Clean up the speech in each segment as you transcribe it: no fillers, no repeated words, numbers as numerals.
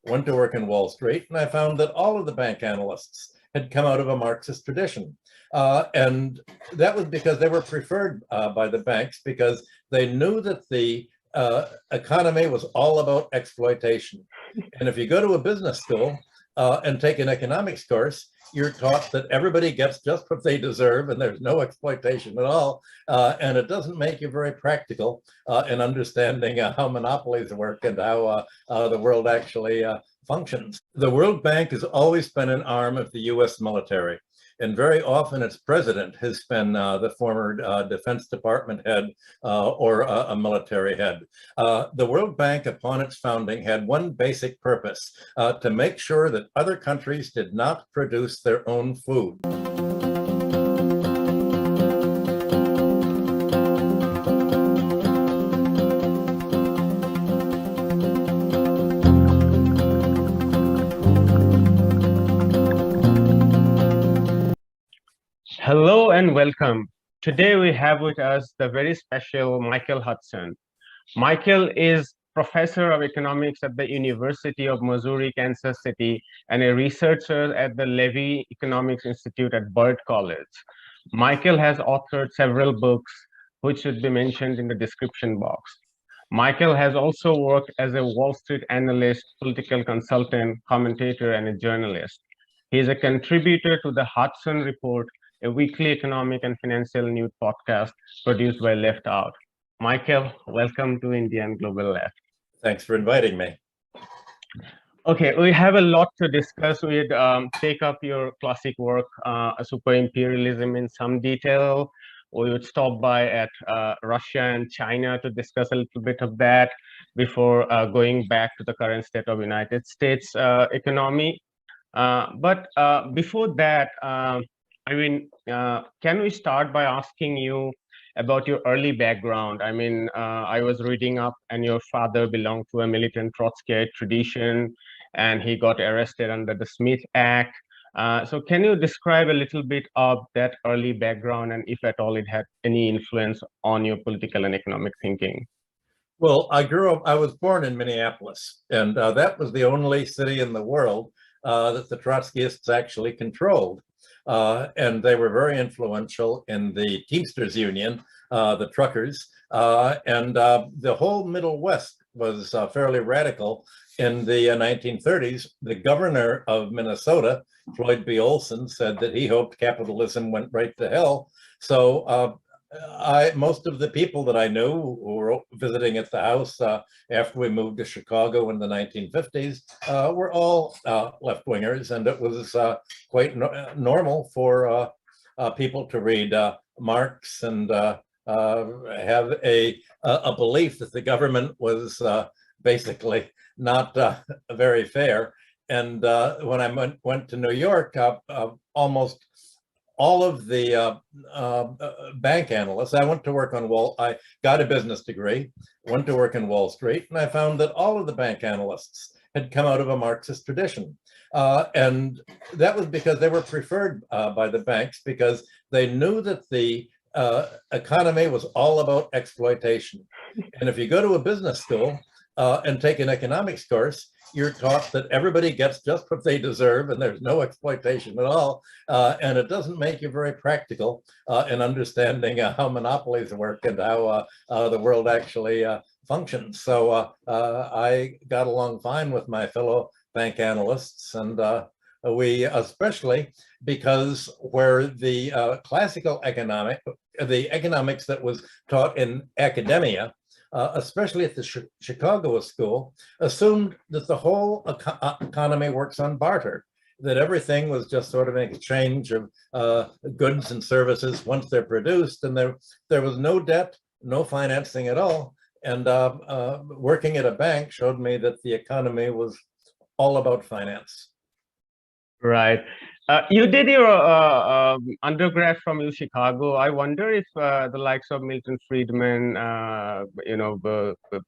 went to work in Wall Street, and I found that all of the bank analysts had come out of a Marxist tradition. And that was because they were preferred by the banks because they knew that the economy was all about exploitation. And if you go to a business school and take an economics course, you're taught that everybody gets just what they deserve and there's no exploitation at all. And it doesn't make you very practical in understanding how monopolies work and how the world actually functions. The World Bank has always been an arm of the US military. And very often its president has been the former Defense Department head or a military head. The World Bank, upon its founding, had one basic purpose, to make sure that other countries did not produce their own food. Hello and welcome. Today we have with us the very special Michael Hudson. Michael is professor of economics at the University of Missouri, Kansas City, and a researcher at the Levy Economics Institute at Bard College. Michael has authored several books, which should be mentioned in the description box. Michael has also worked as a Wall Street analyst, political consultant, commentator, and a journalist. He is a contributor to the Hudson Report, a weekly economic and financial news podcast produced by Left Out. Michael, welcome to India and Global Left. Thanks for inviting me. Okay, we have a lot to discuss. We'd take up your classic work, Super Imperialism, in some detail. We would stop by at Russia and China to discuss a little bit of that before going back to the current state of United States economy. But before that, can we start by asking you about your early background? I was reading up, and your father belonged to a militant Trotskyite tradition, and he got arrested under the Smith Act. So can you describe a little bit of that early background, and if at all it had any influence on your political and economic thinking? Well, I was born in Minneapolis, and that was the only city in the world that the Trotskyists actually controlled. And they were very influential in the Teamsters Union, the truckers, and the whole Middle West was fairly radical in the 1930s. The governor of Minnesota, Floyd B. Olson, said that he hoped capitalism went right to hell. So most of the people that I knew who were visiting at the house after we moved to Chicago in the 1950s were all left-wingers, and it was quite normal for people to read Marx and have a belief that the government was basically not very fair. And when I went to New York, almost all of the bank analysts, I got a business degree, went to work in Wall Street, and I found that all of the bank analysts had come out of a Marxist tradition. And that was because they were preferred by the banks because they knew that the economy was all about exploitation. And if you go to a business school and take an economics course, you're taught that everybody gets just what they deserve and there's no exploitation at all. And it doesn't make you very practical in understanding how monopolies work and how the world actually functions. So I got along fine with my fellow bank analysts, and we, especially because where the classical the economics that was taught in academia, especially at the Chicago school, assumed that the whole economy works on barter, that everything was just sort of an exchange of goods and services once they're produced, and there was no debt, no financing at all. And working at a bank showed me that the economy was all about finance. Right. You did your undergrad from U Chicago. I wonder if the likes of Milton Friedman,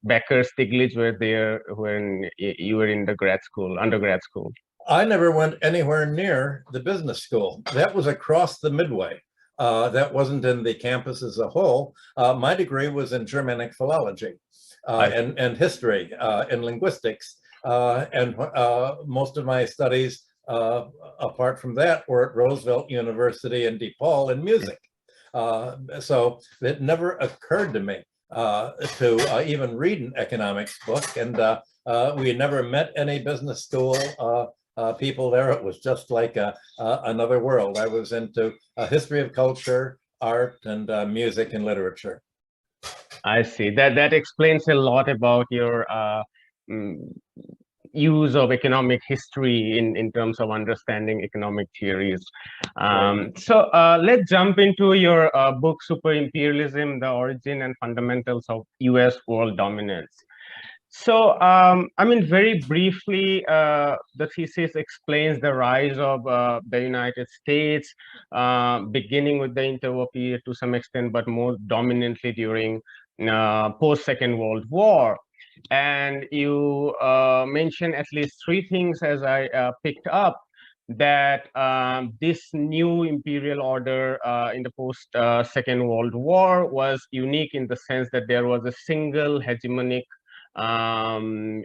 Becker, Stiglitz were there when you were in the undergrad school. I never went anywhere near the business school. That was across the Midway. That wasn't in the campus as a whole. My degree was in Germanic philology and history and linguistics. And most of my studies, apart from that, were at Roosevelt University in DePaul in music. So it never occurred to me to even read an economics book, and we never met any business school people there. It was just like another world. I was into history of culture, art, and music and literature. I see. That explains a lot about your mm, use of economic history in terms of understanding economic theories. So let's jump into your book, Super Imperialism, the Origin and Fundamentals of US World Dominance. So, I mean, very briefly, the thesis explains the rise of the United States, beginning with the interwar period to some extent, but more dominantly during post-Second World War. And you mentioned at least three things as I picked up, that this new imperial order in the post-Second World War was unique in the sense that there was a single hegemonic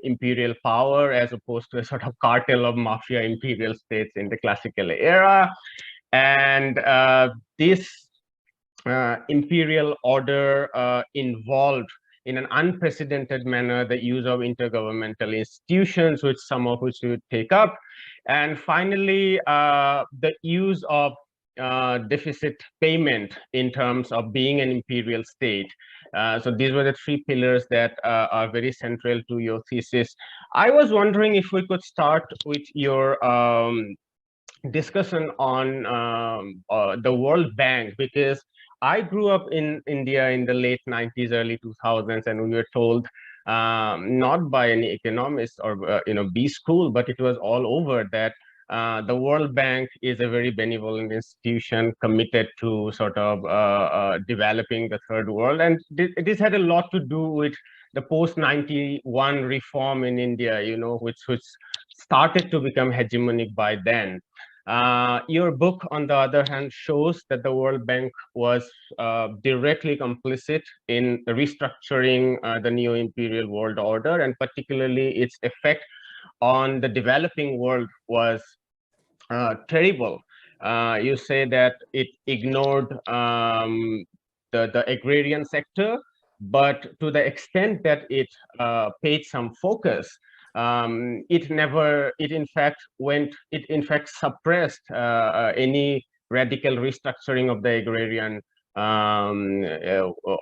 imperial power as opposed to a sort of cartel of mafia imperial states in the classical era. And this imperial order involved in an unprecedented manner the use of intergovernmental institutions, which some of which we would take up. And finally, the use of deficit payment in terms of being an imperial state. So these were the three pillars that are very central to your thesis. I was wondering if we could start with your discussion on the World Bank, because I grew up in India in the late 90s, early 2000s, and we were told, not by any economist or B school, but it was all over, that the World Bank is a very benevolent institution committed to sort of developing the third world. And this had a lot to do with the post-91 reform in India, which started to become hegemonic by then. Your book, on the other hand, shows that the World Bank was directly complicit in restructuring the neo-imperial world order, and particularly its effect on the developing world was terrible. You say that it ignored the agrarian sector, but to the extent that it paid some focus, it in fact suppressed any radical restructuring of the agrarian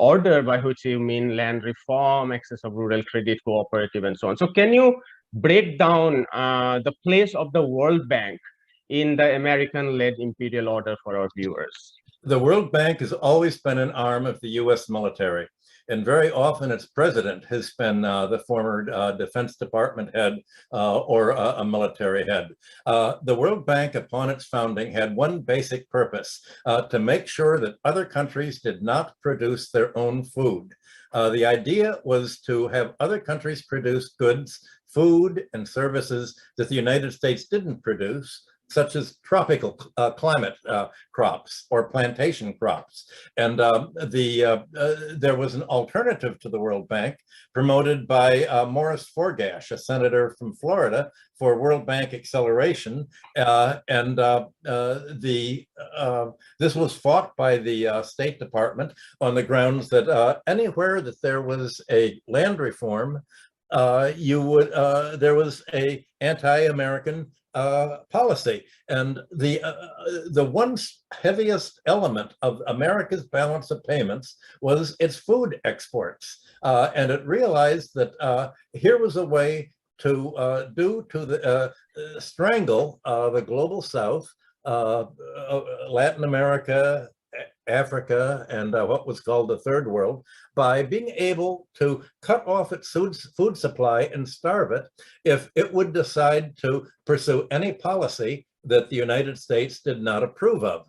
order, by which you mean land reform, access of rural credit, cooperative, and so on. So can you break down the place of the World Bank in the American-led imperial order for our viewers? The World Bank has always been an arm of the US military, and very often its president has been the former Defense Department head or a military head. The World Bank, upon its founding, had one basic purpose: to make sure that other countries did not produce their own food. The idea was to have other countries produce goods, food, and services that the United States didn't produce, such as tropical climate crops or plantation crops. And there was an alternative to the World Bank promoted by Morris Forgash, a senator from Florida, for World Bank acceleration. This was fought by the State Department on the grounds that anywhere that there was a land reform, there was a anti-American policy. And the one heaviest element of America's balance of payments was its food exports. And it realized that here was a way to strangle the global South, Latin America, Africa, and what was called the Third World, by being able to cut off its food supply and starve it if it would decide to pursue any policy that the United States did not approve of.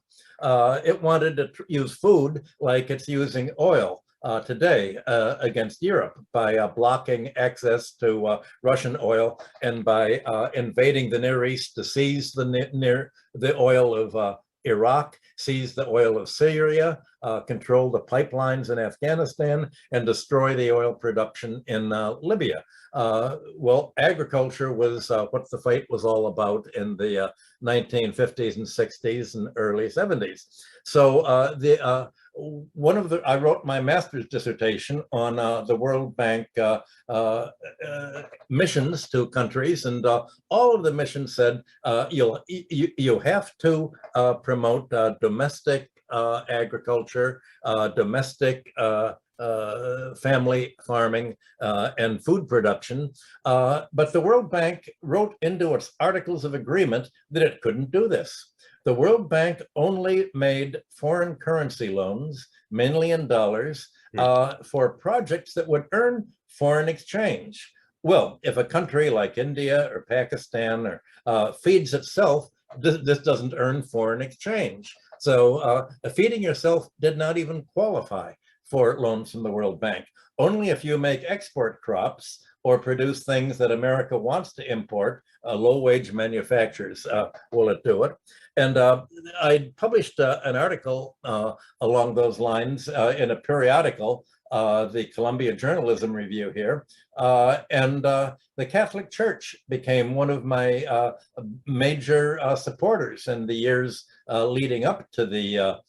It wanted to use food like it's using oil today against Europe, by blocking access to Russian oil, and by invading the Near East to seize the oil of Iraq, seize the oil of Syria, control the pipelines in Afghanistan, and destroy the oil production in Libya. Well, agriculture was what the fight was all about in the 1950s and 60s and early 70s. So I wrote my master's dissertation on the World Bank missions to countries, and all of the missions said you have to promote domestic agriculture, domestic family farming and food production. But the World Bank wrote into its Articles of Agreement that it couldn't do this. The World Bank only made foreign currency loans, mainly in dollars, for projects that would earn foreign exchange. Well, if a country like India or Pakistan feeds itself, this doesn't earn foreign exchange. So feeding yourself did not even qualify for loans from the World Bank. Only if you make export crops or produce things that America wants to import, low-wage manufacturers, will it do it. And I published an article along those lines in a periodical, the Columbia Journalism Review here, and the Catholic Church became one of my major supporters in the years leading up to the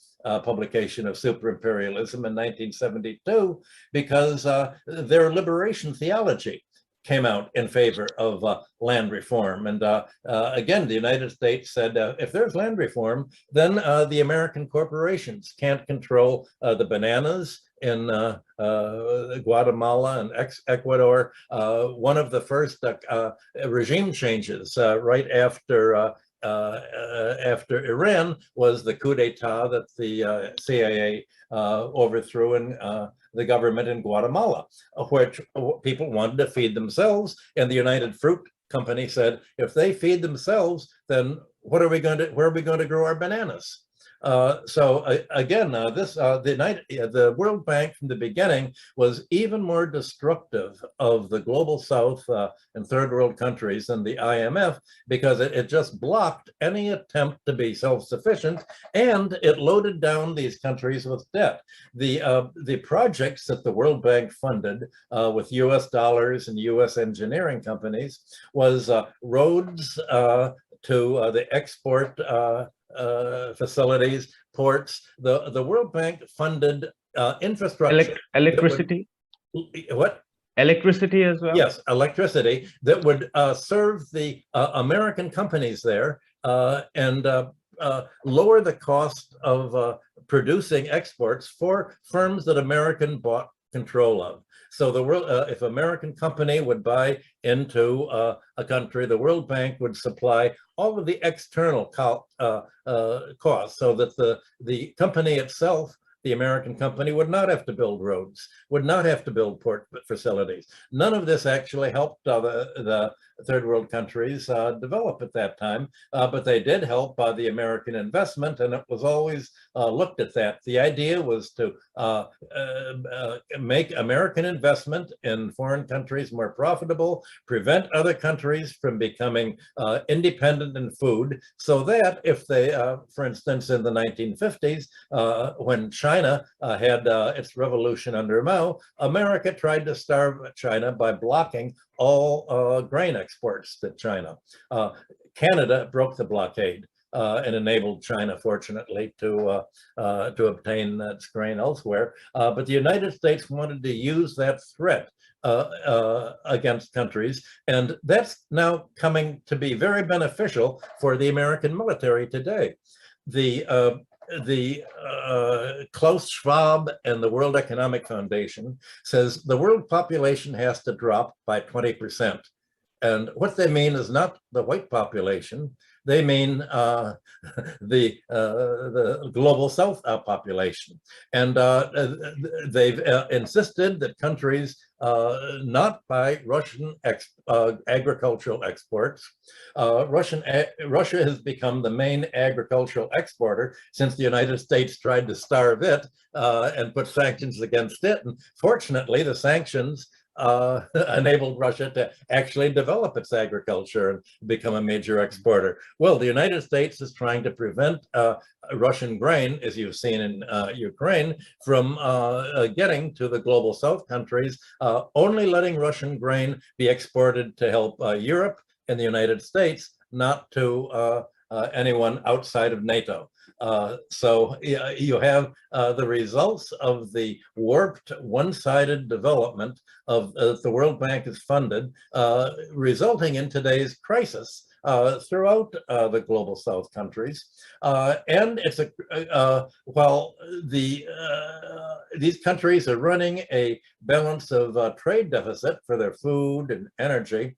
publication of Super Imperialism in 1972, because their liberation theology came out in favor of land reform. And again, the United States said, if there's land reform, then the American corporations can't control the bananas in Guatemala and Ecuador. One of the first regime changes right after Iran was the coup d'etat that the CIA overthrew in the government in Guatemala, which people wanted to feed themselves. And the United Fruit Company said, if they feed themselves, then where are we going to grow our bananas? Again, the World Bank from the beginning was even more destructive of the global South and third world countries than the IMF, because it just blocked any attempt to be self-sufficient, and it loaded down these countries with debt. The projects that the World Bank funded with US dollars and US engineering companies was roads to the export facilities, ports. The World Bank funded infrastructure. Electricity? What? Electricity as well? Yes, electricity that would serve the American companies there and lower the cost of producing exports for firms that American bought control of. So the world, if American company would buy into a country, the World Bank would supply all of the external costs, so that the company itself, the American company, would not have to build roads, would not have to build port facilities. None of this actually helped the third world countries develop at that time, but they did help the American investment, and it was always looked at that. The idea was to make American investment in foreign countries more profitable, prevent other countries from becoming independent in food, so that if they, for instance, in the 1950s, when China had its revolution under Mao, America tried to starve China by blocking all grain exports to China. Canada broke the blockade and enabled China, fortunately, to obtain its grain elsewhere. But the United States wanted to use that threat against countries, and that's now coming to be very beneficial for the American military today. The Klaus Schwab and the World Economic Foundation says the world population has to drop by 20%. And what they mean is not the white population, they mean the global South population. And they've insisted that countries not buy Russian agricultural exports. Russia has become the main agricultural exporter since the United States tried to starve it and put sanctions against it. And fortunately, the sanctions enabled Russia to actually develop its agriculture and become a major exporter. Well, the United States is trying to prevent Russian grain, as you've seen in Ukraine, from getting to the global South countries, only letting Russian grain be exported to help Europe and the United States, not to anyone outside of NATO. So you have the results of the warped, one-sided development of the World Bank is funded, resulting in today's crisis throughout the global South countries. And it's while these countries are running a balance of trade deficit for their food and energy,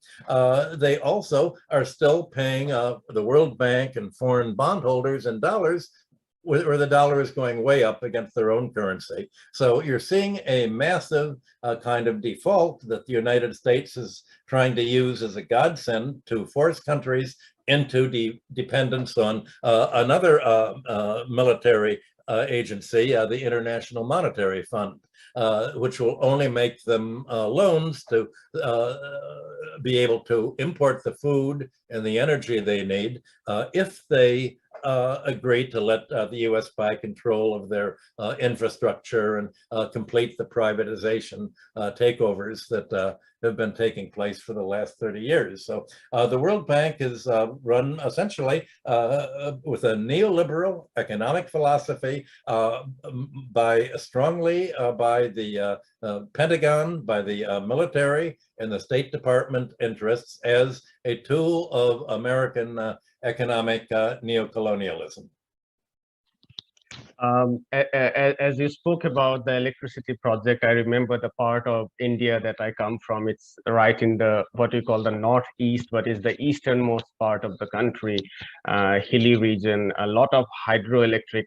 they also are still paying the World Bank and foreign bondholders in dollars, where the dollar is going way up against their own currency. So you're seeing a massive kind of default that the United States is trying to use as a godsend to force countries into dependence on another military agency, the International Monetary Fund, which will only make them loans to be able to import the food and the energy they need if they agree to let the U.S. buy control of their infrastructure and complete the privatization takeovers that have been taking place for the last 30 years. So the World Bank is run essentially with a neoliberal economic philosophy strongly by the Pentagon, by the military and the State Department interests as a tool of American economic neocolonialism. As you spoke about the electricity project, I remember the part of India that I come from. It's right in the what we call the northeast, but is the easternmost part of the country, hilly region. A lot of hydroelectric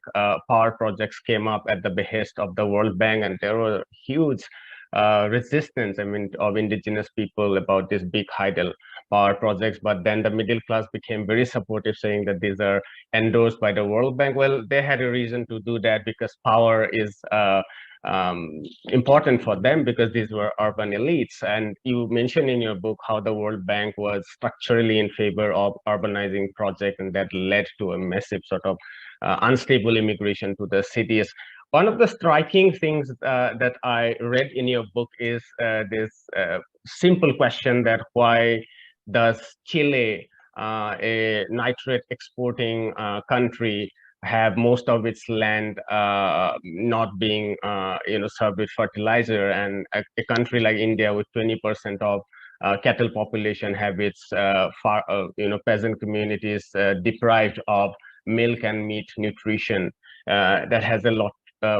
power projects came up at the behest of the World Bank, and there were huge resistance, I mean, of indigenous people about these big hydel power projects. But then the middle class became very supportive, saying that these are endorsed by the World Bank. Well, they had a reason to do that because power is important for them, because these were urban elites. And you mentioned in your book how the World Bank was structurally in favor of urbanizing projects, and that led to a massive sort of unstable immigration to the cities. One of the striking things that I read in your book is this simple question that why does Chile, a nitrate exporting country, have most of its land not being served with fertilizer, and a country like India with 20% of cattle population have its peasant communities deprived of milk and meat nutrition? That has a lot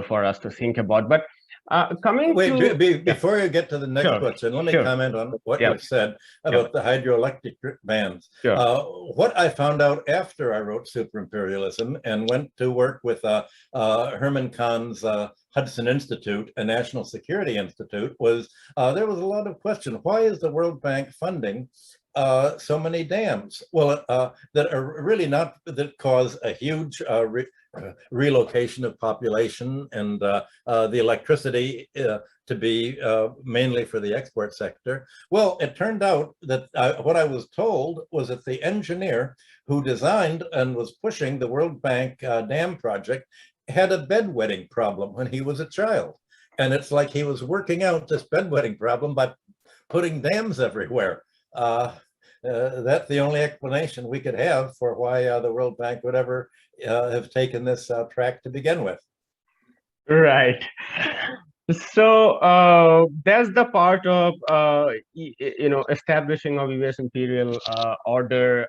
for us to think about. But before you get to the next question, let me comment on what you said about the hydroelectric bans. What I found out after I wrote Super Imperialism and went to work with Herman Kahn's Hudson Institute, a national security institute, was there was a lot of question. Why is the World Bank funding so many dams? Well, that are really not, that cause a huge relocation of population and the electricity to be mainly for the export sector. Well, it turned out that what I was told was that the engineer who designed and was pushing the World Bank dam project had a bedwetting problem when he was a child. And it's like he was working out this bedwetting problem by putting dams everywhere. That's the only explanation we could have for why the World Bank would ever have taken this track to begin with. Right. So that's the part of establishing of U.S. imperial order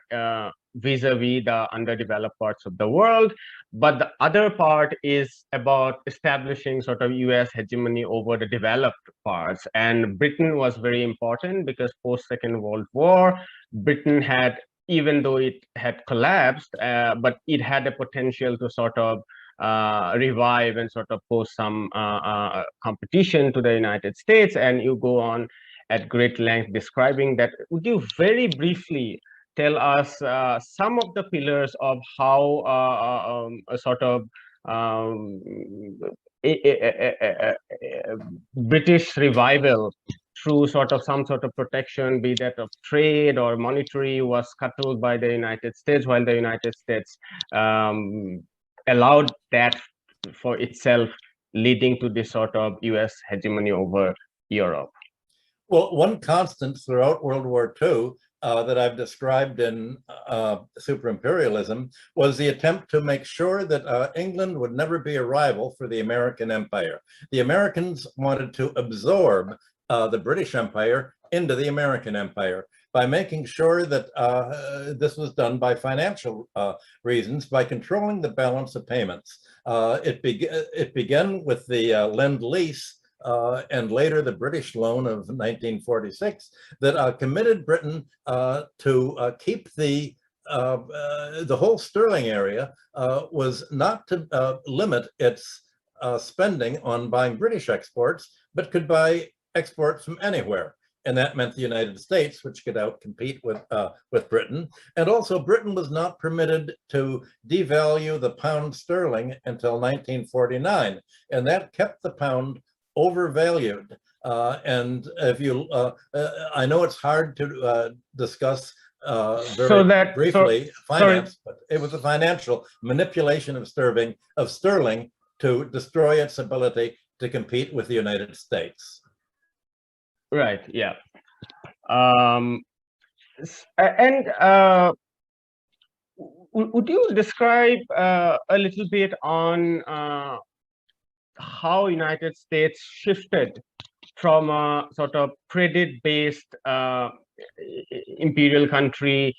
vis-a-vis the underdeveloped parts of the world. But the other part is about establishing sort of U.S. hegemony over the developed parts. And Britain was very important because post-Second World War, Britain had, even though it had collapsed, but it had a potential to sort of revive and sort of pose some competition to the United States. And you go on at great length describing that. Would you very briefly tell us some of the pillars of how a sort of British revival through sort of some sort of protection, be that of trade or monetary, was scuttled by the United States, while the United States allowed that for itself, leading to this sort of US hegemony over Europe. Well, one constant throughout World War II that I've described in Super Imperialism was the attempt to make sure that England would never be a rival for the American Empire. The Americans wanted to absorb the British Empire into the American Empire by making sure that this was done by financial reasons, by controlling the balance of payments. It began with the Lend-Lease and later the British loan of 1946 that committed Britain to keep the whole sterling area was not to limit its spending on buying British exports, but could buy exports from anywhere. And that meant the United States, which could outcompete with Britain. And also Britain was not permitted to devalue the pound sterling until 1949. And that kept the pound overvalued. And if you, I know it's hard to discuss very briefly finance, but it was a financial manipulation of sterling to destroy its ability to compete with the United States. Right, yeah. Would you describe a little bit on how United States shifted from a sort of credit-based imperial country,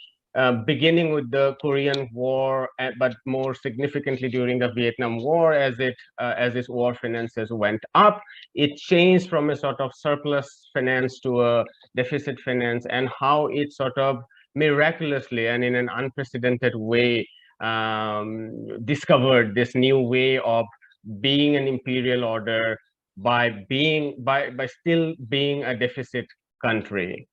beginning with the Korean War, but more significantly during the Vietnam War, as its war finances went up, it changed from a sort of surplus finance to a deficit finance, and how it sort of miraculously and in an unprecedented way discovered this new way of being an imperial order by still being a deficit country.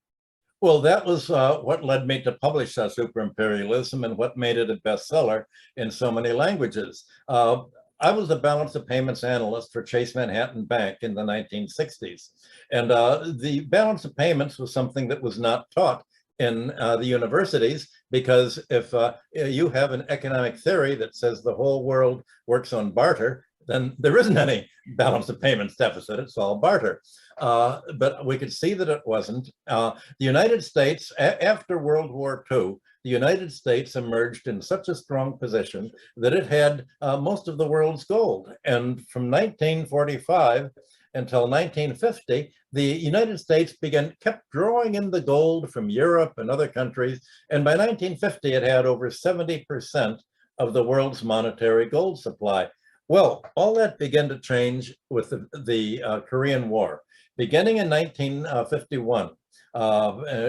Well, that was what led me to publish Super Imperialism and what made it a bestseller in so many languages. I was a balance of payments analyst for Chase Manhattan Bank in the 1960s. And the balance of payments was something that was not taught in the universities, because if you have an economic theory that says the whole world works on barter, then there isn't any balance of payments deficit, it's all barter. But we could see that it wasn't. The United States, after World War II, the United States emerged in such a strong position that it had most of the world's gold. And from 1945 until 1950, the United States kept drawing in the gold from Europe and other countries. And by 1950, it had over 70% of the world's monetary gold supply. Well, all that began to change with the Korean War. Beginning in 1951,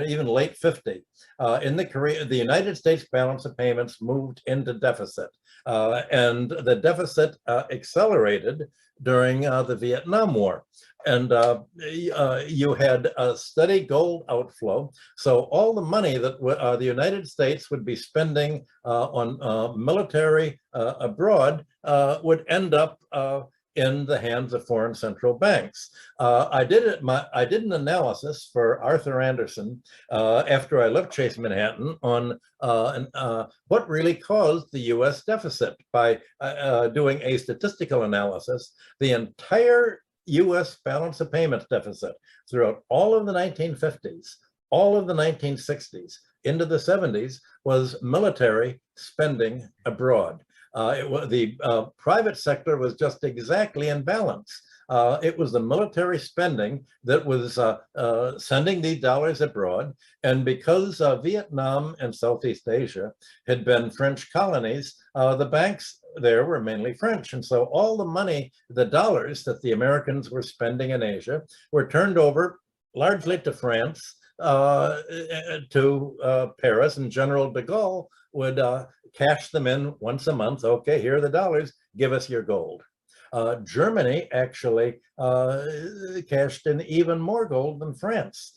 even late 50, the United States balance of payments moved into deficit. And the deficit accelerated during the Vietnam War. And you had a steady gold outflow. So all the money that the United States would be spending on military abroad would end up in the hands of foreign central banks. I did an analysis for Arthur Anderson after I left Chase Manhattan on what really caused the US deficit. By doing a statistical analysis, the entire US balance of payments deficit throughout all of the 1950s, all of the 1960s, into the 70s was military spending abroad. The private sector was just exactly in balance. It was the military spending that was sending the dollars abroad. And because Vietnam and Southeast Asia had been French colonies, the banks there were mainly French. And so all the money, the dollars that the Americans were spending in Asia were turned over largely to France, to Paris, and General de Gaulle would cash them in once a month. Okay, here are the dollars, give us your gold. Germany actually cashed in even more gold than France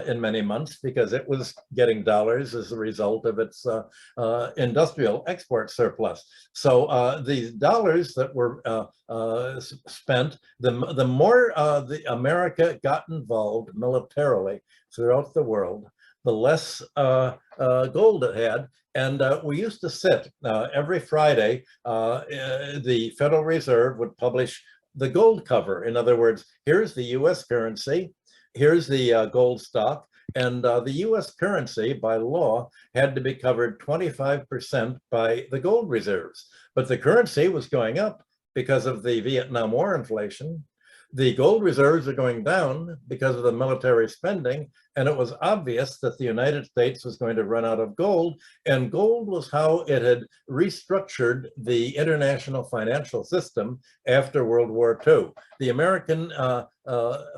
in many months because it was getting dollars as a result of its industrial export surplus. So these dollars that were spent, the more the America got involved militarily throughout the world, the less gold it had. And we used to sit every Friday, the Federal Reserve would publish the gold cover. In other words, here's the US currency, here's the gold stock, and the US currency by law had to be covered 25% by the gold reserves. But the currency was going up because of the Vietnam War inflation. The gold reserves are going down because of the military spending, and it was obvious that the United States was going to run out of gold, and gold was how it had restructured the international financial system after World War II. The American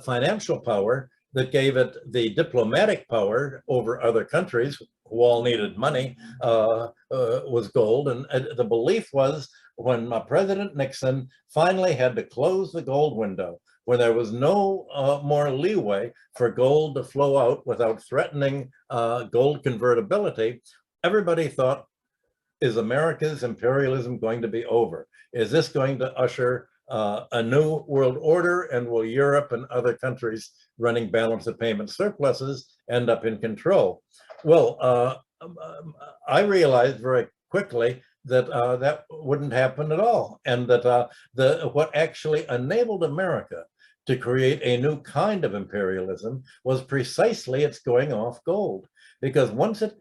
financial power that gave it the diplomatic power over other countries who all needed money was gold, and the belief was when President Nixon finally had to close the gold window, when there was no more leeway for gold to flow out without threatening gold convertibility, everybody thought, is America's imperialism going to be over? Is this going to usher a new world order, and will Europe and other countries running balance of payment surpluses end up in control? Well, I realized very quickly that that wouldn't happen at all, and that what actually enabled America to create a new kind of imperialism was precisely its going off gold. Because once it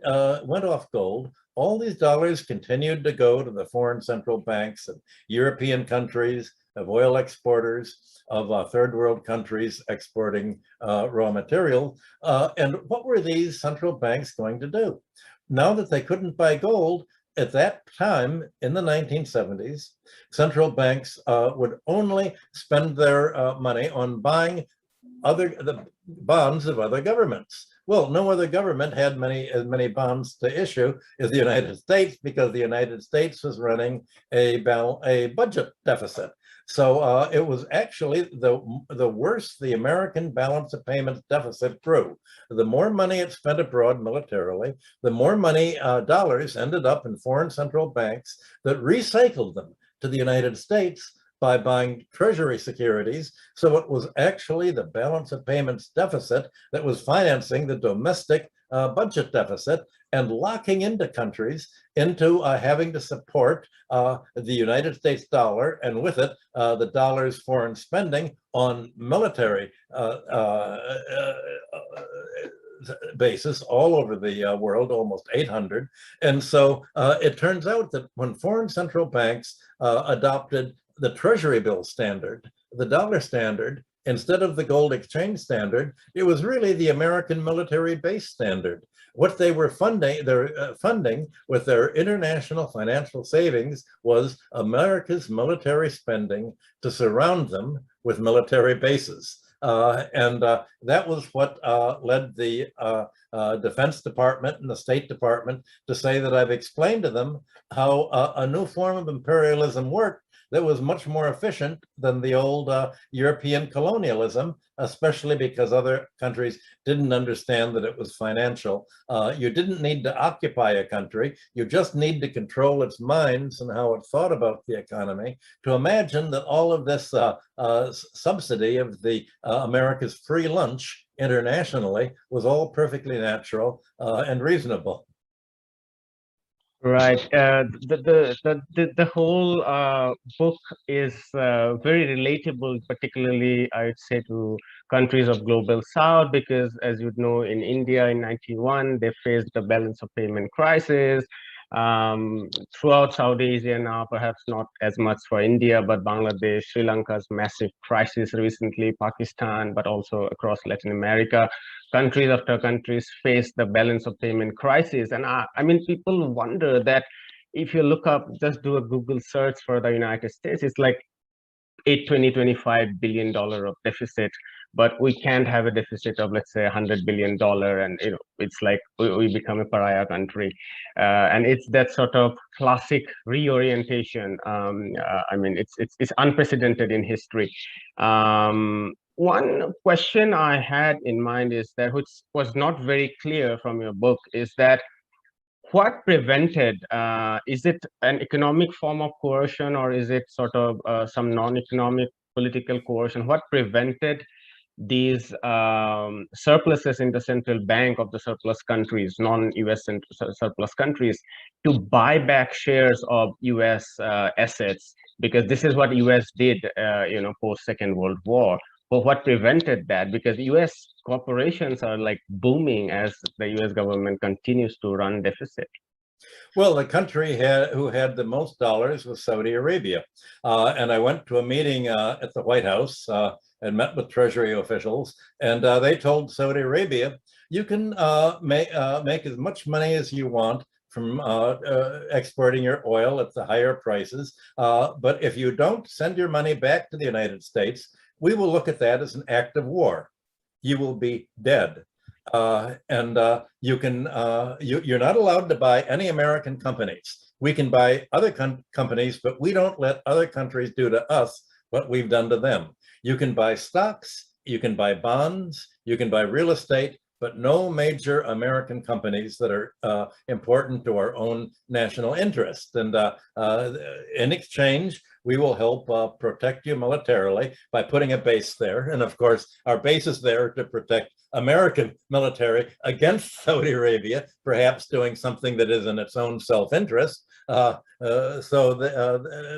went off gold, all these dollars continued to go to the foreign central banks of European countries, of oil exporters, of third world countries exporting raw material. And what were these central banks going to do? Now that they couldn't buy gold, at that time in the 1970s, central banks would only spend their money on buying the bonds of other governments. Well, no other government had as many bonds to issue as the United States, because the United States was running a budget deficit. So it was actually the worse the American balance of payments deficit grew. The more money it spent abroad militarily, the more money, dollars, ended up in foreign central banks that recycled them to the United States by buying treasury securities. So it was actually the balance of payments deficit that was financing the domestic budget deficit and locking into countries into having to support the United States dollar, and with it, the dollar's foreign spending on military basis all over the world, almost 800. And so it turns out that when foreign central banks adopted the treasury bill standard, the dollar standard, instead of the gold exchange standard, it was really the American military base standard. What they were funding, funding with their international financial savings was America's military spending to surround them with military bases. And that was what led the Defense Department and the State Department to say that I've explained to them how a new form of imperialism worked that was much more efficient than the old European colonialism, especially because other countries didn't understand that it was financial. You didn't need to occupy a country. You just need to control its minds and how it thought about the economy to imagine that all of this subsidy of the America's free lunch internationally was all perfectly natural and reasonable. Right. The whole book is very relatable, particularly I would say to countries of global south, because as you know, in India in 91, they faced the balance of payment crisis. Throughout South Asia now, perhaps not as much for India, but Bangladesh, Sri Lanka's massive crisis recently, Pakistan, but also across Latin America. Countries after countries face the balance of payment crisis. And I mean, people wonder that if you look up, just do a Google search for the United States, it's like $25 billion of deficit but we can't have a deficit of, let's say, $100 billion, and it's like we become a pariah country, and it's that sort of classic reorientation. I mean, it's unprecedented in history. One question I had in mind is that, which was not very clear from your book, is that what prevented, is it an economic form of coercion, or is it sort of some non-economic political coercion? What prevented these surpluses in the central bank of the surplus countries, non-US surplus countries, to buy back shares of US assets? Because this is what US did, post Second World War. But what prevented that? Because US corporations are like booming as the US government continues to run deficit. Well, the country who had the most dollars was Saudi Arabia. And I went to a meeting at the White House and met with Treasury officials. And they told Saudi Arabia, you can make as much money as you want from exporting your oil at the higher prices. But if you don't send your money back to the United States, we will look at that as an act of war. You will be dead. And you're not allowed to buy any American companies. We can buy other companies, but we don't let other countries do to us what we've done to them. You can buy stocks, you can buy bonds, you can buy real estate, but no major American companies that are important to our own national interest. And in exchange, we will help protect you militarily by putting a base there. And of course, our base is there to protect American military against Saudi Arabia, perhaps doing something that is in its own self-interest.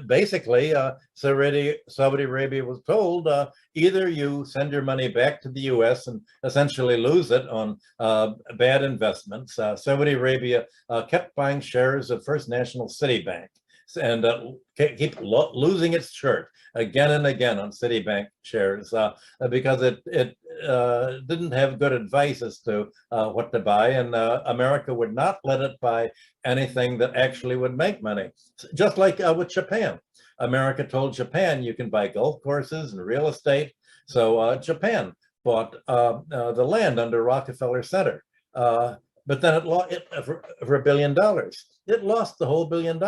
Basically, Saudi Arabia was told, either you send your money back to the US and essentially lose it on bad investments. Saudi Arabia kept buying shares of First National Citibank and keep losing its shirt again and again on Citibank shares because it didn't have good advice as to what to buy, and America would not let it buy anything that actually would make money. Just like with Japan. America told Japan you can buy golf courses and real estate. So Japan bought the land under Rockefeller Center. But then for $1 billion. It lost the whole $1 billion.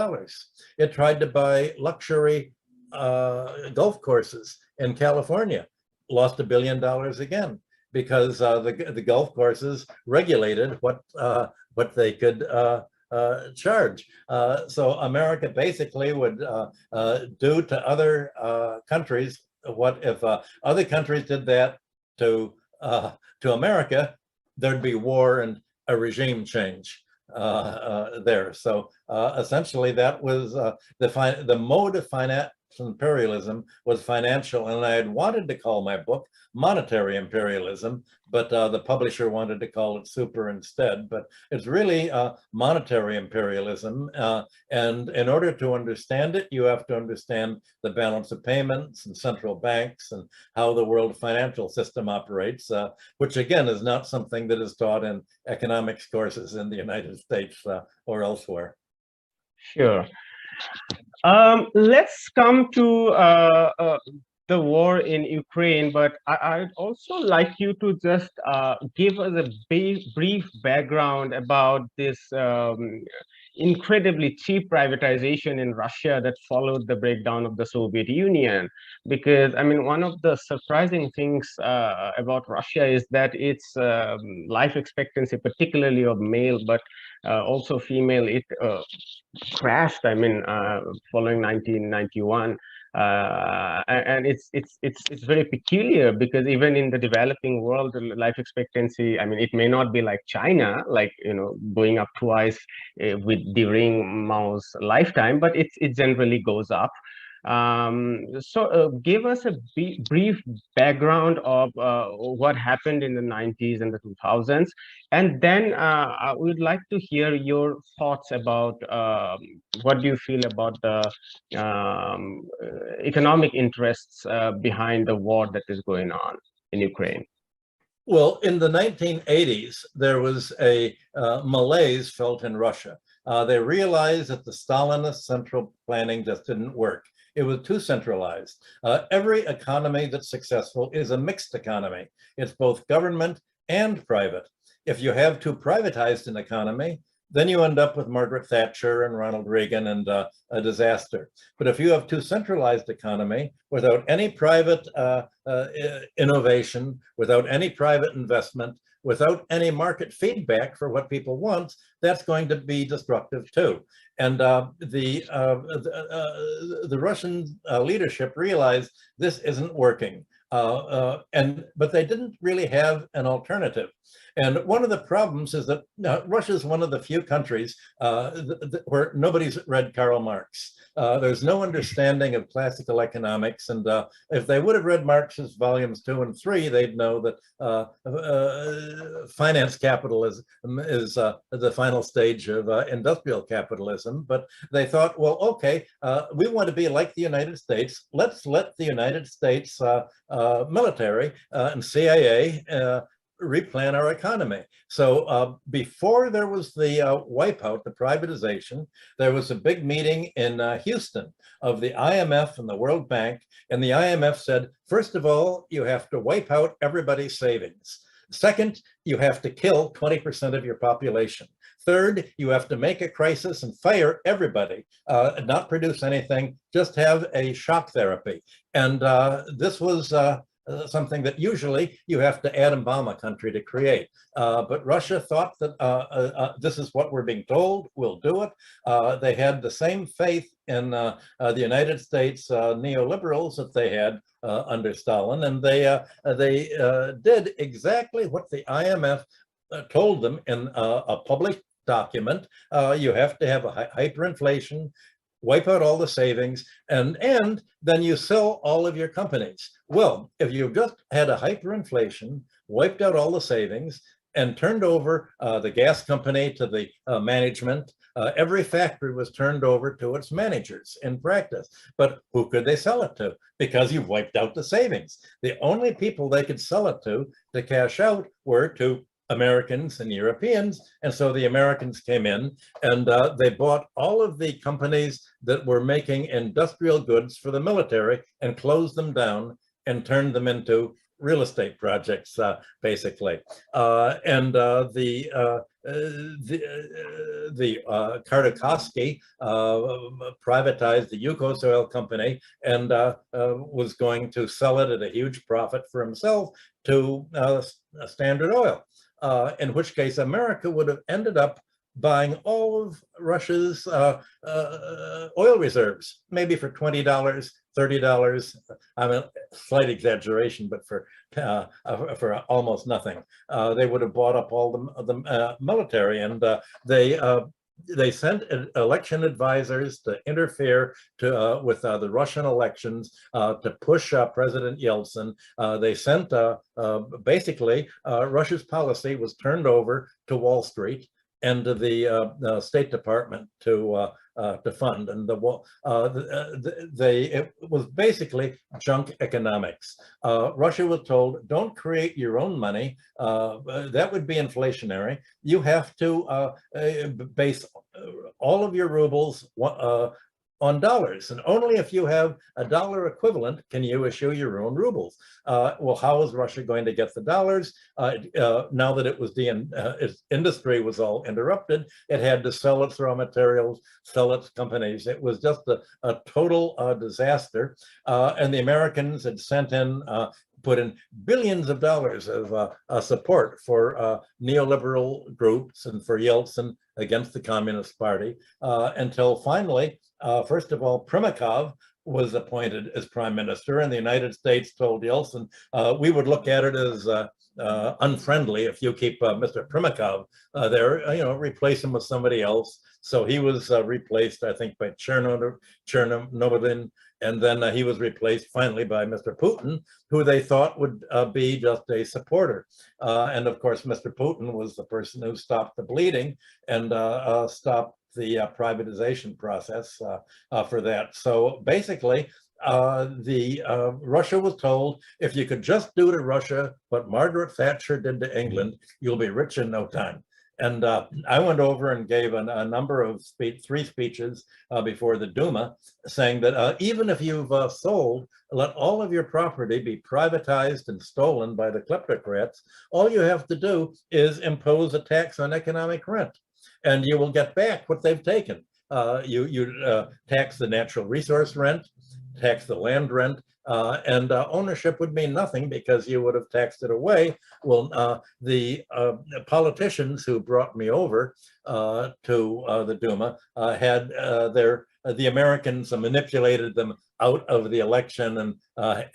It tried to buy luxury golf courses in California, lost $1 billion again, because the golf courses regulated what they could charge. So America basically would do to other countries what if other countries did that to America, there'd be war and a regime change there. So essentially, that was the mode of financial imperialism was financial, and I had wanted to call my book Monetary Imperialism, but the publisher wanted to call it super instead. But it's really monetary imperialism, and in order to understand it, you have to understand the balance of payments and central banks and how the world financial system operates, which again is not something that is taught in economics courses in the United States or elsewhere. Sure. Let's come to the war in Ukraine, but I'd also like you to just give us a brief background about this incredibly cheap privatization in Russia that followed the breakdown of the Soviet Union. Because, I mean, one of the surprising things about Russia is that its life expectancy, particularly of male, but also female, it crashed, I mean, following 1991. And it's very peculiar, because even in the developing world, the life expectancy, I mean, it may not be like China, like, going up twice with during Mao's lifetime, but it generally goes up. So give us a brief background of what happened in the 90s and the 2000s, and then I would like to hear your thoughts about what do you feel about the economic interests behind the war that is going on in Ukraine. Well, in the 1980s, there was a malaise felt in Russia. They realized that the Stalinist central planning just didn't work. It was too centralized. Every economy that's successful is a mixed economy. It's both government and private. If you have too privatized an economy, then you end up with Margaret Thatcher and Ronald Reagan and a disaster. But if you have too centralized economy without any private innovation, without any private investment, without any market feedback for what people want, that's going to be destructive too. And the Russian leadership realized this isn't working. But they didn't really have an alternative. And one of the problems is that Russia is one of the few countries where nobody's read Karl Marx. There's no understanding of classical economics. And if they would have read Marx's volumes 2 and 3, they'd know that finance capitalism is the final stage of industrial capitalism. But they thought, well, okay, we want to be like the United States. Let's let the United States military and CIA replan our economy. So before there was the wipeout, the privatization, there was a big meeting in Houston of the IMF and the World Bank. And the IMF said, first of all, you have to wipe out everybody's savings. Second, you have to kill 20% of your population. Third, you have to make a crisis and fire everybody, not produce anything, just have a shock therapy. And this was something that usually you have to atom bomb a country to create. But Russia thought that this is what we're being told, we'll do it. They had the same faith in the United States neoliberals that they had under Stalin, and they did exactly what the IMF told them in a public document. You have to have a hyperinflation, wipe out all the savings, and then you sell all of your companies. Well, if you've just had a hyperinflation, wiped out all the savings, and turned over the gas company to the management, every factory was turned over to its managers in practice. But who could they sell it to? Because you've wiped out the savings. The only people they could sell it to cash out were to Americans and Europeans. And so the Americans came in and they bought all of the companies that were making industrial goods for the military and closed them down and turned them into real estate projects, basically. The Khardakovsky privatized the Yukos Oil Company and was going to sell it at a huge profit for himself to Standard Oil. In which case America would have ended up buying all of Russia's oil reserves, maybe for $20, $30. I mean, slight exaggeration, but for almost nothing. They would have bought up all the military, and they sent election advisors to interfere with the Russian elections to push President Yeltsin. They sent basically Russia's policy was turned over to Wall Street and to the State Department to fund, and it was basically junk economics. Russia was told, don't create your own money. That would be inflationary. You have to base all of your rubles on dollars, and only if you have a dollar equivalent can you issue your own rubles. Well, how is Russia going to get the dollars? Now that it was its industry was all interrupted, it had to sell its raw materials, sell its companies. It was just a total disaster. And the Americans had put in billions of dollars of support for neoliberal groups and for Yeltsin against the Communist Party, until finally, first of all, Primakov was appointed as prime minister, and the United States told Yeltsin, we would look at it as unfriendly if you keep Mr. Primakov there, replace him with somebody else. So he was replaced, I think, by Chernomyrdin, and then he was replaced finally by Mr. Putin, who they thought would be just a supporter. And of course, Mr. Putin was the person who stopped the bleeding and stopped the privatization process for that. So basically, Russia was told, if you could just do to Russia what Margaret Thatcher did to England, you'll be rich in no time. And I went over and gave a number of three speeches before the Duma, saying that even if you've sold, let all of your property be privatized and stolen by the kleptocrats, all you have to do is impose a tax on economic rent, and you will get back what they've taken. You tax the natural resource rent, tax the land rent, and ownership would mean nothing because you would have taxed it away. Well, the politicians who brought me over to the Duma had the Americans manipulated them out of the election and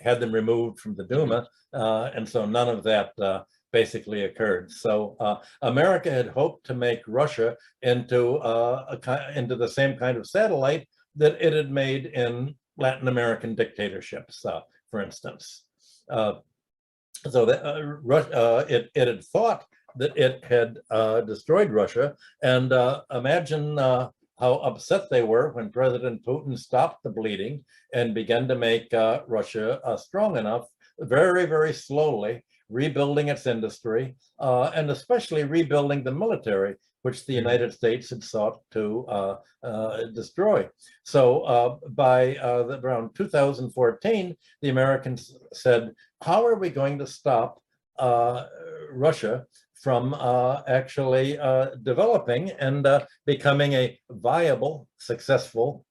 had them removed from the Duma, and so none of that basically occurred. So America had hoped to make Russia into the same kind of satellite that it had made in Latin American dictatorships, for instance. So that, it had thought that it had destroyed Russia, and imagine how upset they were when President Putin stopped the bleeding and began to make Russia strong enough, very, very slowly, rebuilding its industry, and especially rebuilding the military, which the United States had sought to destroy. So by around 2014, the Americans said, how are we going to stop Russia from actually developing and becoming a viable, successful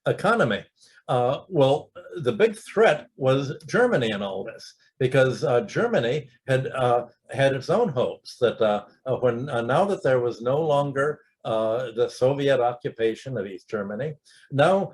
economy? Well, the big threat was Germany in all this, because Germany had had its own hopes that now that there was no longer the Soviet occupation of East Germany, now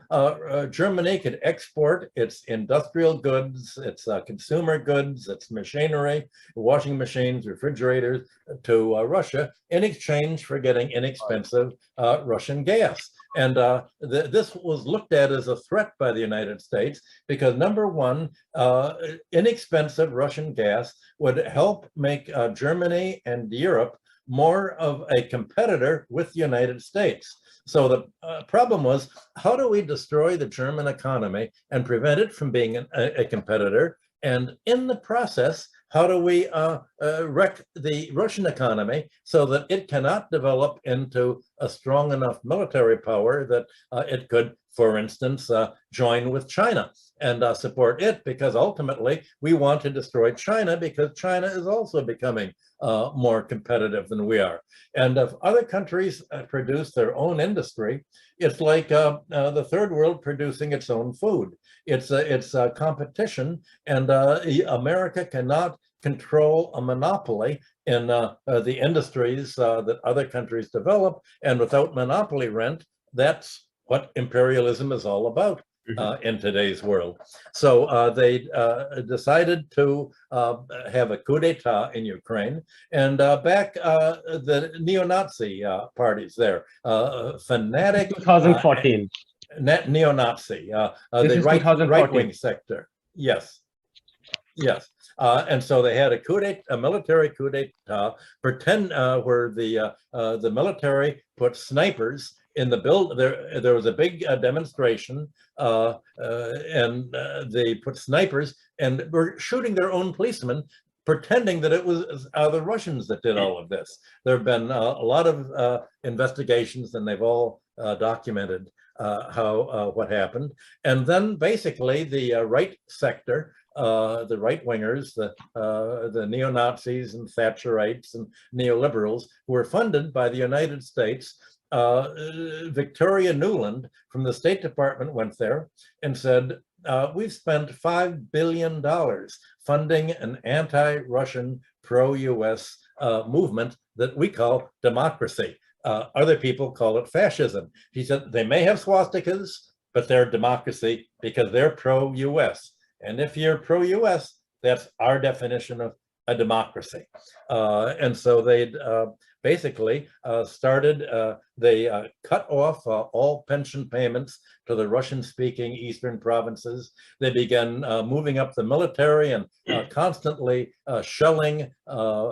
Germany could export its industrial goods, its consumer goods, its machinery, washing machines, refrigerators to Russia in exchange for getting inexpensive Russian gas. And this was looked at as a threat by the United States because, number one, inexpensive Russian gas would help make Germany and Europe more of a competitor with the United States. So the problem was, how do we destroy the German economy and prevent it from being a competitor? And in the process, how do we wreck the Russian economy so that it cannot develop into a strong enough military power that it could, for instance, join with China and support it? Because ultimately we want to destroy China because China is also becoming more competitive than we are. And if other countries produce their own industry, it's like the third world producing its own food. It's a competition, and America cannot control a monopoly in the industries that other countries develop. And without monopoly rent, that's what imperialism is all about in today's world. So they decided to have a coup d'etat in Ukraine and back the neo-Nazi parties there, fanatic 2014. Neo-Nazi, the right-wing sector. Yes, yes. And so they had a military coup d'etat, where the military put snipers in the build. There was a big demonstration, and they put snipers and were shooting their own policemen, pretending that it was the Russians that did all of this. There have been a lot of investigations, and they've all documented what happened. And then basically the right sector, the right-wingers, the neo-Nazis and Thatcherites and neoliberals, who were funded by the United States. Victoria Nuland from the State Department went there and said, we've spent $5 billion funding an anti-Russian, pro-US movement that we call democracy. Other people call it fascism. He said they may have swastikas, but they're democracy because they're pro-US. And if you're pro-US, that's our definition of a democracy. And so they'd basically started, they cut off all pension payments to the Russian-speaking eastern provinces. They began moving up the military and constantly shelling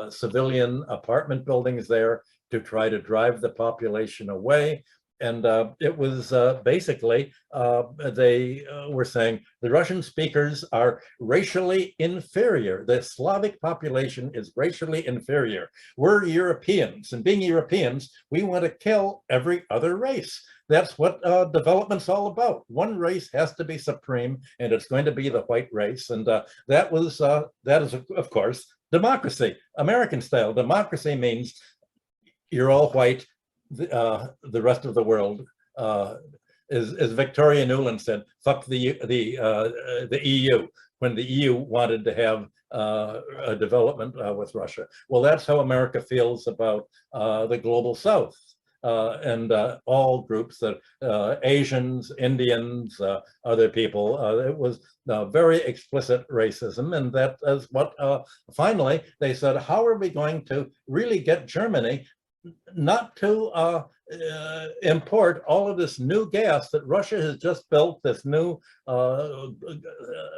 civilian apartment buildings there to try to drive the population away. And it was basically, they were saying the Russian speakers are racially inferior. The Slavic population is racially inferior. We're Europeans, and being Europeans, we want to kill every other race. That's what development's all about. One race has to be supreme, and it's going to be the white race. And that is, of course, democracy, American style. Democracy means you're all white, the rest of the world, as Victoria Nuland said, fuck the EU, when the EU wanted to have a development with Russia. Well, that's how America feels about the global South. And all groups, that Asians, Indians, other people. It was very explicit racism, and that is what finally they said, how are we going to really get Germany not to import all of this new gas that Russia has just built, this new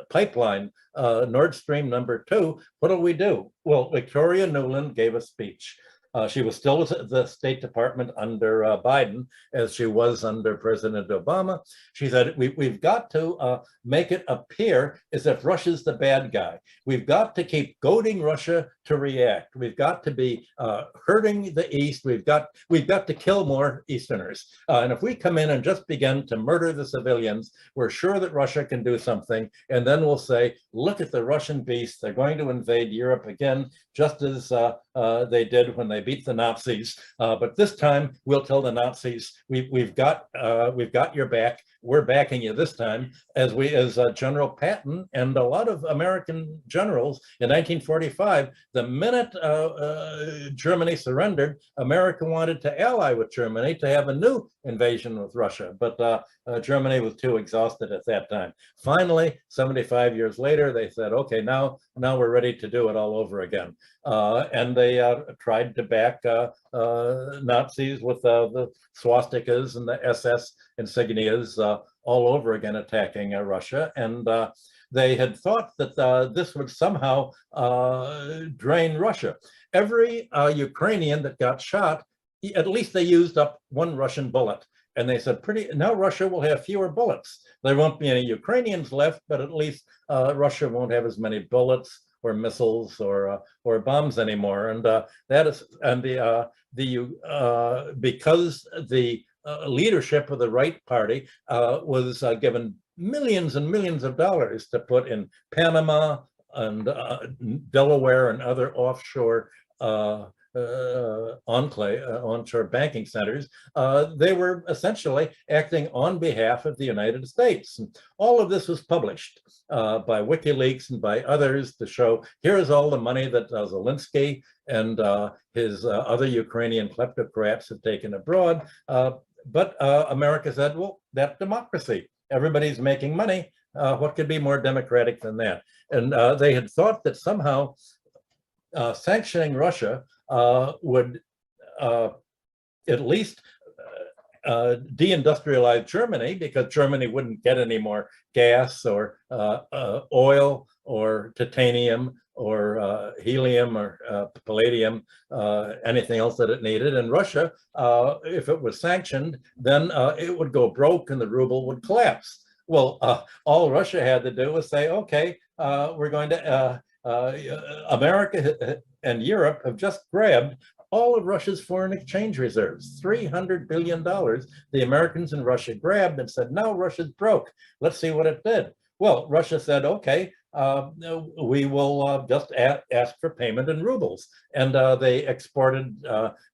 pipeline, Nord Stream #2. What do? Well, Victoria Nuland gave a speech. She was still at the State Department under Biden, as she was under President Obama. She said, we've got to make it appear as if Russia's the bad guy. We've got to keep goading Russia to react. We've got to be hurting the East. We've got to kill more Easterners. And if we come in and just begin to murder the civilians, we're sure that Russia can do something. And then we'll say, look at the Russian beast. They're going to invade Europe again, just as they did when they beat the Nazis. But this time we'll tell the Nazis, we've got your back. We're backing you this time, as General Patton and a lot of American generals in 1945. The minute Germany surrendered, America wanted to ally with Germany to have a new invasion with Russia, but Germany was too exhausted at that time. Finally, 75 years later, they said, okay, now we're ready to do it all over again. And they tried to back Nazis with the swastikas and the SS insignias all over again, attacking Russia. And they had thought that this would somehow drain Russia. Every Ukrainian that got shot, at least they used up one Russian bullet. And they said, now Russia will have fewer bullets. There won't be any Ukrainians left, but at least Russia won't have as many bullets or missiles or bombs anymore. And because the leadership of the right party was given millions and millions of dollars to put in Panama and Delaware and other offshore onshore banking centers, they were essentially acting on behalf of the United States. And all of this was published by WikiLeaks and by others to show, here's all the money that Zelensky and his other Ukrainian kleptocrats have taken abroad. But America said, well, that's democracy. Everybody's making money. What could be more democratic than that? And they had thought that somehow sanctioning Russia would at least deindustrialize Germany, because Germany wouldn't get any more gas or oil or titanium or helium or palladium, anything else that it needed. And Russia, if it was sanctioned, then it would go broke and the ruble would collapse. Well, all Russia had to do was say, okay, we're going to, America and Europe have just grabbed all of Russia's foreign exchange reserves, $300 billion. The Americans and Russia grabbed and said, now Russia's broke. Let's see what it did. Well, Russia said, okay, we will just ask for payment in rubles. And they exported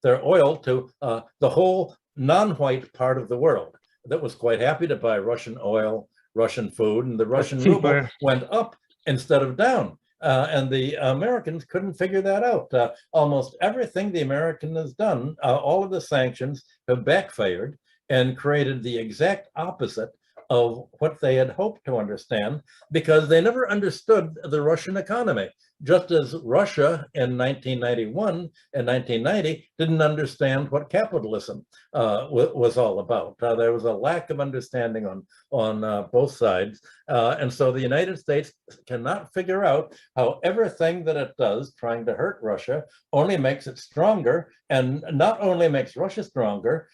their oil to the whole non-white part of the world that was quite happy to buy Russian oil, Russian food, and the Russian ruble went up instead of down. And the Americans couldn't figure that out. Almost everything the American has done, all of the sanctions have backfired and created the exact opposite of what they had hoped to understand, because they never understood the Russian economy. just as Russia in 1991 and 1990 didn't understand what capitalism was all about. There was a lack of understanding on both sides. And so the United States cannot figure out how everything that it does trying to hurt Russia only makes it stronger, and not only makes Russia stronger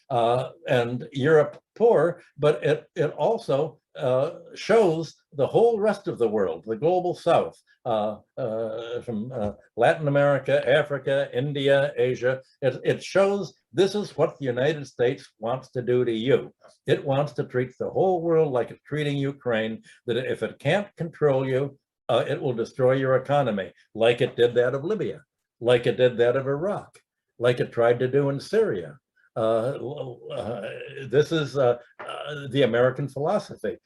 and Europe poor, but it also shows the whole rest of the world, the global South, from Latin America, Africa, India, Asia. It shows this is what the United States wants to do to you. It wants to treat the whole world like it's treating Ukraine, that if it can't control you, it will destroy your economy, like it did that of Libya, like it did that of Iraq, like it tried to do in Syria. This is the American philosophy.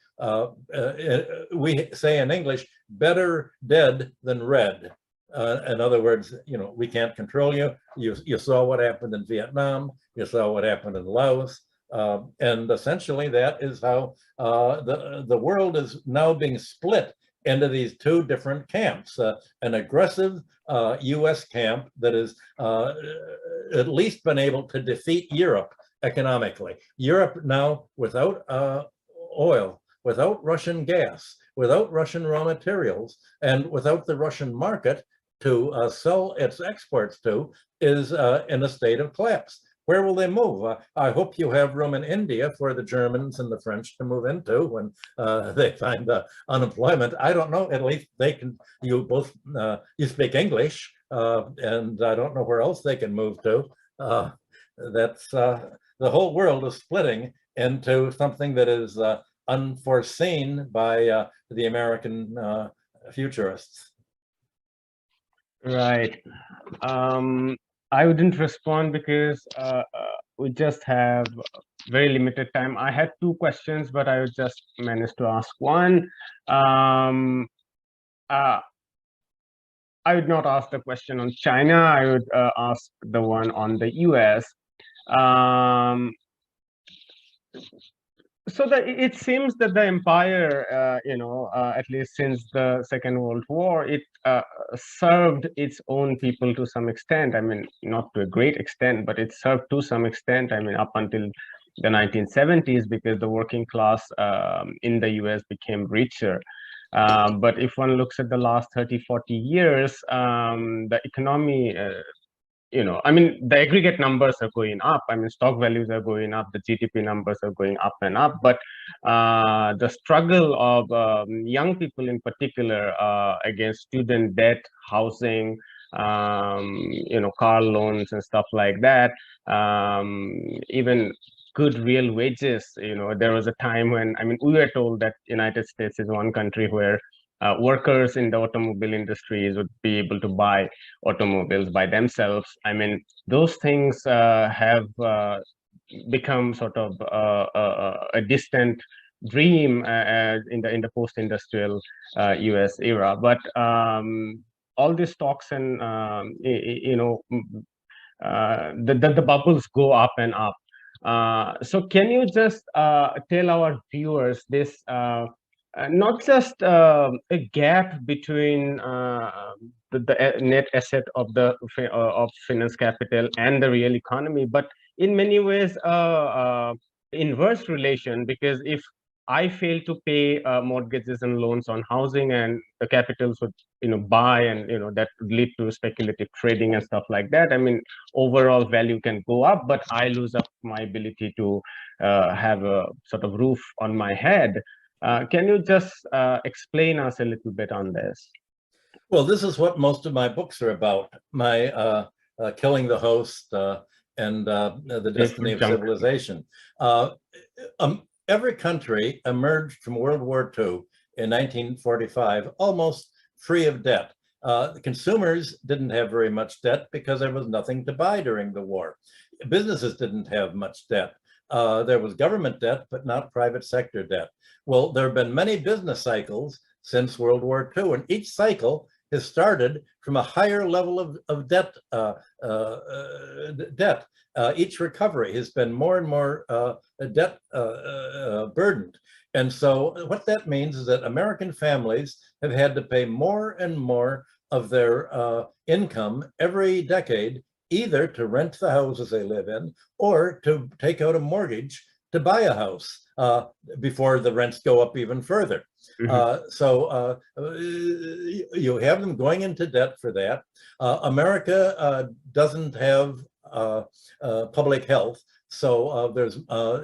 We say in English, better dead than red. In other words, we can't control you. You saw what happened in Vietnam. You saw what happened in Laos. And essentially that is how the world is now being split into these two different camps, an aggressive US camp that has at least been able to defeat Europe economically. Europe now, without oil, without Russian gas, without Russian raw materials, and without the Russian market to sell its exports to, is in a state of collapse. Where will they move? I hope you have room in India for the Germans and the French to move into when they find unemployment. I don't know, at least they can, you both, you speak English, and I don't know where else they can move to. That's, the whole world is splitting into something that is unforeseen by the American futurists. Right. I wouldn't respond because we just have very limited time. I had two questions, but I would just manage to ask one. I would not ask the question on China. I would ask the one on the US. So it seems that the empire, at least since the Second World War, it served its own people to some extent. I mean, not to a great extent, but it served to some extent. I mean, up until the 1970s, because the working class in the US became richer. But if one looks at the last 30, 40 years, the economy, I mean, the aggregate numbers are going up. I mean, stock values are going up, the GDP numbers are going up and up. But the struggle of young people in particular against student debt, housing, car loans and stuff like that, even good real wages. There was a time when, I mean, we were told that United States is one country where workers in the automobile industries would be able to buy automobiles by themselves. I mean, those things have become sort of a distant dream in the post-industrial US era. But all these talks and the bubbles go up and up. So can you just tell our viewers this? Not just a gap between the net asset of the of finance capital and the real economy, but in many ways inverse relation, because if I fail to pay mortgages and loans on housing, and the capitals would buy, and that would lead to speculative trading and stuff like that. I mean, overall value can go up, but I lose up my ability to have a sort of roof on my head. Can you just explain us a little bit on this? Well, this is what most of my books are about. My Killing the Host and The Destiny of Civilization. Every country emerged from World War II in 1945 almost free of debt. The consumers didn't have very much debt because there was nothing to buy during the war. Businesses didn't have much debt. There was government debt, but not private sector debt. Well, there have been many business cycles since World War II, and each cycle has started from a higher level of debt. Each recovery has been more and more debt burdened. And so what that means is that American families have had to pay more and more of their income every decade, either to rent the houses they live in or to take out a mortgage to buy a house before the rents go up even further. So you have them going into debt for that. America doesn't have public health. So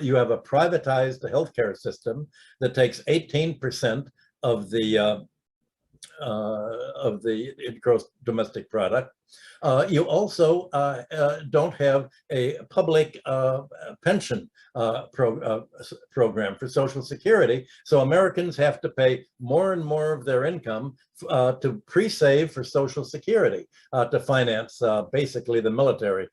you have a privatized healthcare system that takes 18% of the gross domestic product. You also don't have a public pension program for Social Security. So Americans have to pay more and more of their income to pre-save for Social Security to finance basically the military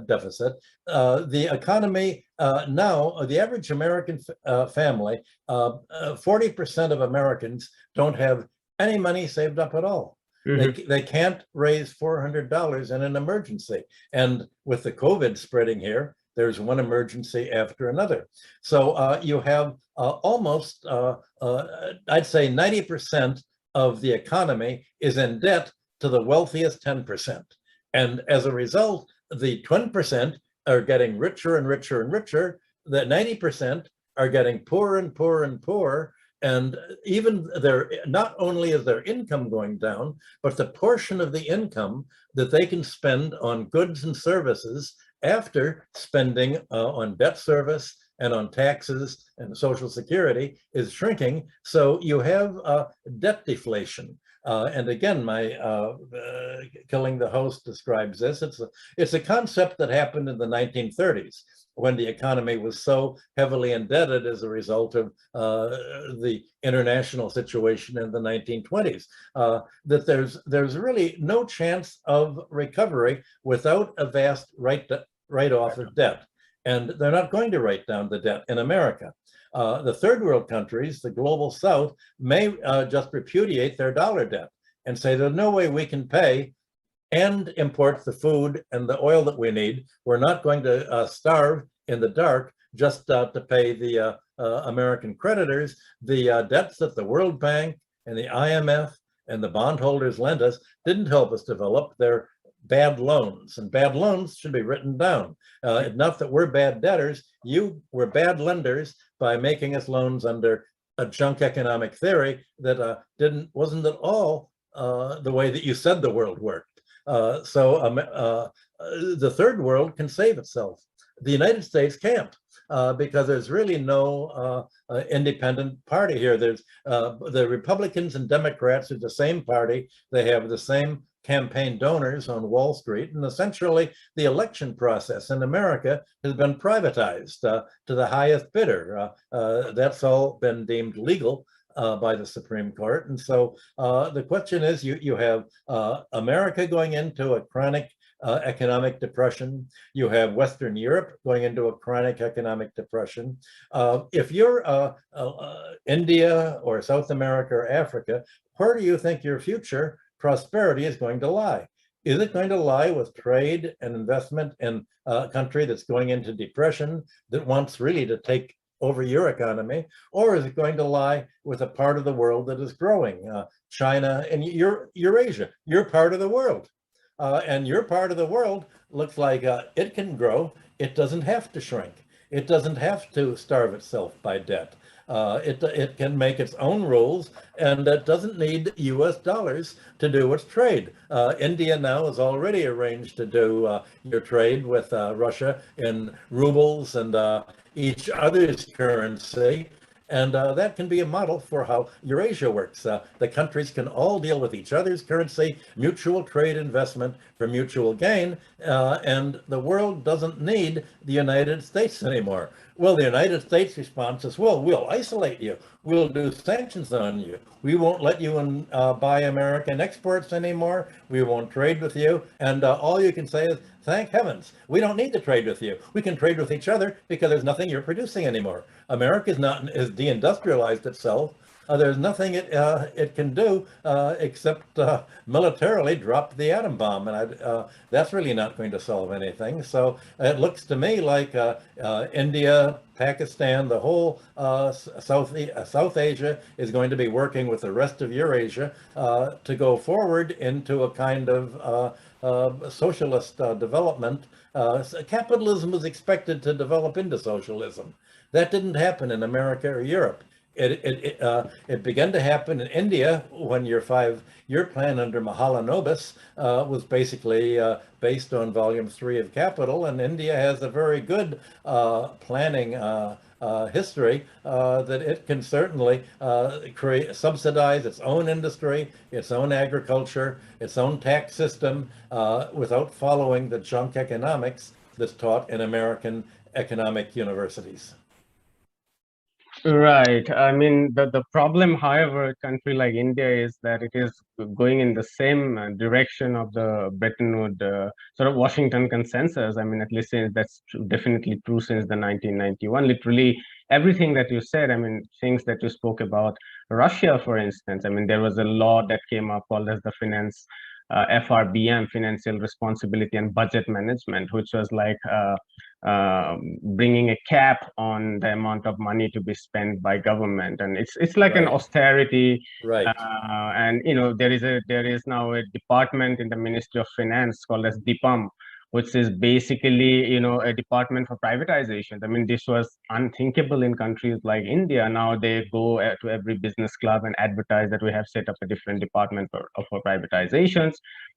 deficit. The economy now, the average American family, 40% of Americans don't have any money saved up at all. They can't raise $400 in an emergency. And with the COVID spreading here, there's one emergency after another. So you have almost, I'd say 90% of the economy is in debt to the wealthiest 10%. And as a result, the 20% are getting richer and richer and richer. The 90% are getting poorer and poorer and poorer. And even not only is their income going down, but the portion of the income that they can spend on goods and services after spending on debt service and on taxes and Social Security is shrinking. So you have debt deflation. And again, my Killing the Host describes this. It's a concept that happened in the 1930s. When the economy was so heavily indebted as a result of the international situation in the 1920s, that there's really no chance of recovery without a vast write-off of debt. And they're not going to write down the debt in America. The third world countries, the global south, may just repudiate their dollar debt and say there's no way we can pay and import the food and the oil that we need. We're not going to starve in the dark just to pay the American creditors the debts that the World Bank and the IMF and the bondholders lent us didn't help us develop. They're bad loans, and bad loans should be written down. Enough that we're bad debtors, you were bad lenders by making us loans under a junk economic theory that wasn't at all the way that you said the world worked. So the third world can save itself. The United States can't because there's really no independent party here. There's the Republicans and Democrats are the same party. They have the same campaign donors on Wall Street, and essentially the election process in America has been privatized to the highest bidder. That's all been deemed legal by the Supreme Court. And so the question is, you have America going into a chronic economic depression. You have Western Europe going into a chronic economic depression. If you're India or South America or Africa, where do you think your future prosperity is going to lie? Is it going to lie with trade and investment in a country that's going into depression, that wants really to take over your economy, or is it going to lie with a part of the world that is growing? China and Eurasia, you're part of the world. And your part of the world looks like it can grow. It doesn't have to shrink. It doesn't have to starve itself by debt. It can make its own rules, and it doesn't need US dollars to do its trade. India now has already arranged to do your trade with Russia in rubles and each other's currency. And that can be a model for how Eurasia works. The countries can all deal with each other's currency, mutual trade investment for mutual gain, and the world doesn't need the United States anymore. Well, the United States response is, well, we'll isolate you. We'll do sanctions on you. We won't let you buy American exports anymore. We won't trade with you. And all you can say is, thank heavens, we don't need to trade with you. We can trade with each other because there's nothing you're producing anymore. America has deindustrialized itself. there's nothing it can do except militarily drop the atom bomb, and that's really not going to solve anything. So it looks to me like India, Pakistan, the whole South Asia is going to be working with the rest of Eurasia to go forward into a kind of socialist development. Capitalism was expected to develop into socialism. That didn't happen in America or Europe. It began to happen in India when your 5-year plan under Mahalanobis was basically based on volume 3 of Capital, and India has a very good planning history that it can certainly subsidize its own industry, its own agriculture, its own tax system without following the junk economics that's taught in American economic universities. Right. I mean, the problem, however, a country like India is that it is going in the same direction of the Bretton Woods sort of Washington consensus. I mean, at least that's definitely true since the 1991. Literally everything that you said, I mean, things that you spoke about Russia, for instance. I mean, there was a law that came up called as the FRBM, Financial Responsibility and Budget Management, which was like bringing a cap on the amount of money to be spent by government, and it's like an austerity. Right. And there is now a department in the Ministry of Finance called as DIPAM, which is basically a department for privatization. I mean, this was unthinkable in countries like India. Now they go to every business club and advertise that we have set up a different department for privatizations.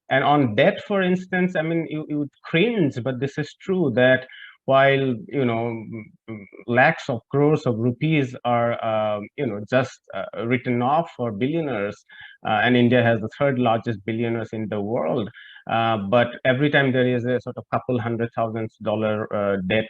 And on debt, for instance, I mean, you would cringe, but this is true that while lakhs of crores of rupees are just written off for billionaires, and India has the third largest billionaires in the world, but every time there is a sort of couple $100,000 debt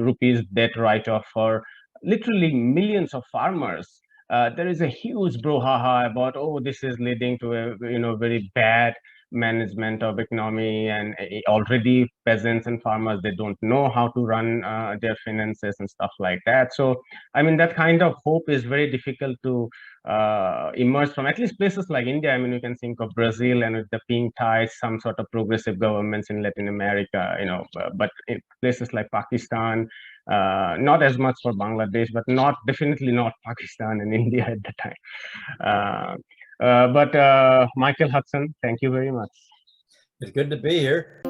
rupees debt write-off for literally millions of farmers, there is a huge brouhaha about, oh, this is leading to a very bad management of economy, and already peasants and farmers, they don't know how to run their finances and stuff like that. So I mean, that kind of hope is very difficult to emerge from, at least places like India. I mean, you can think of Brazil and with the pink ties, some sort of progressive governments in Latin America, but in places like Pakistan, not as much for Bangladesh, but definitely not Pakistan and India at the time. But Michael Hudson, thank you very much. It's good to be here.